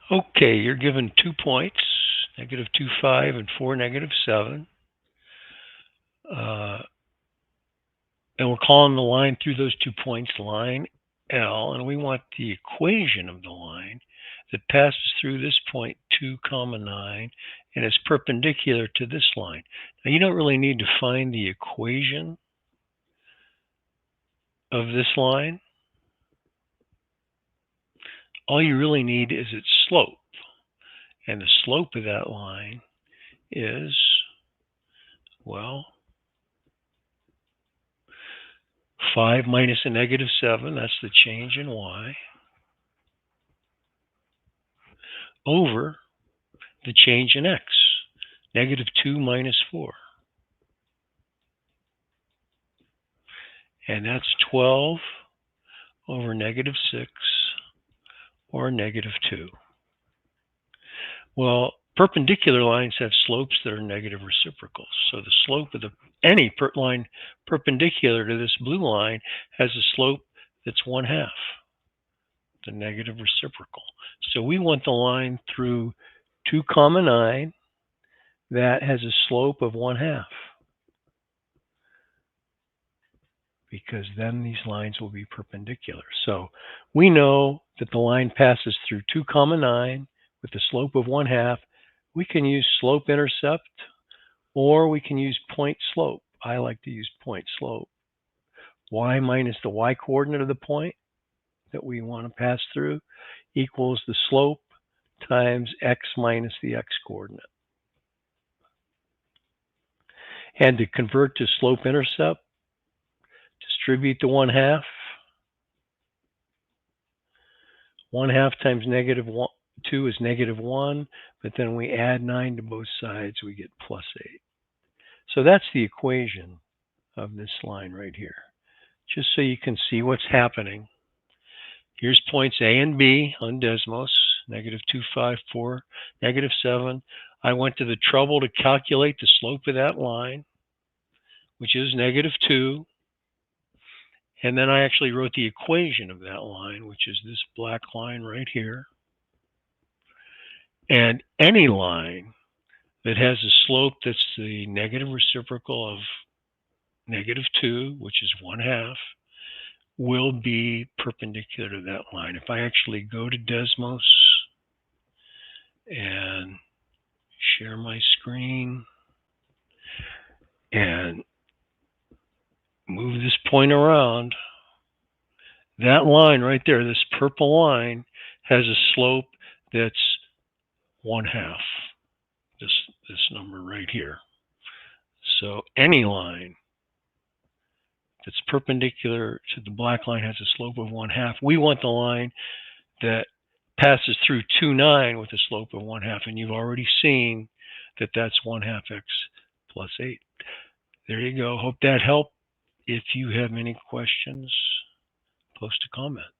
Okay, you're given 2 points, -2, 5, and 4, -7. And we're calling the line through those 2 points line L, and we want the equation of the line that passes through this point 2, 9, and is perpendicular to this line. Now you don't really need to find the equation of this line. All you really need is its slope. And the slope of that line is, well, 5 minus a -7, that's the change in y, over the change in x, -2 minus 4. And that's 12 over -6, or -2. Well, perpendicular lines have slopes that are negative reciprocals. So the slope of any line perpendicular to this blue line has a slope that's 1/2, the negative reciprocal. So we want the line through 2, 9 that has a slope of 1/2, because then these lines will be perpendicular. So we know that the line passes through 2, 9 with a slope of 1/2. We can use slope-intercept, or we can use point slope. I like to use point slope. Y minus the y coordinate of the point that we want to pass through equals the slope times x minus the x coordinate. And to convert to slope-intercept, distribute the 1/2. 1/2 times -2 is -1, but then we add 9 to both sides, we get +8. So that's the equation of this line right here, just so you can see what's happening. Here's points A and B on Desmos, -2, 5, 4, -7. I went to the trouble to calculate the slope of that line, which is -2. And then I actually wrote the equation of that line, which is this black line right here. And any line that has a slope that's the negative reciprocal of -2, which is 1/2, will be perpendicular to that line. If I actually go to Desmos and share my screen and move this point around, that line right there, this purple line, has a slope that's 1/2, this number right here. So any line that's perpendicular to the black line has a slope of 1/2. We want the line that passes through 2, 9 with a slope of 1/2, and you've already seen that that's 1/2 x plus 8. There you go. Hope that helped. If you have any questions, post a comment.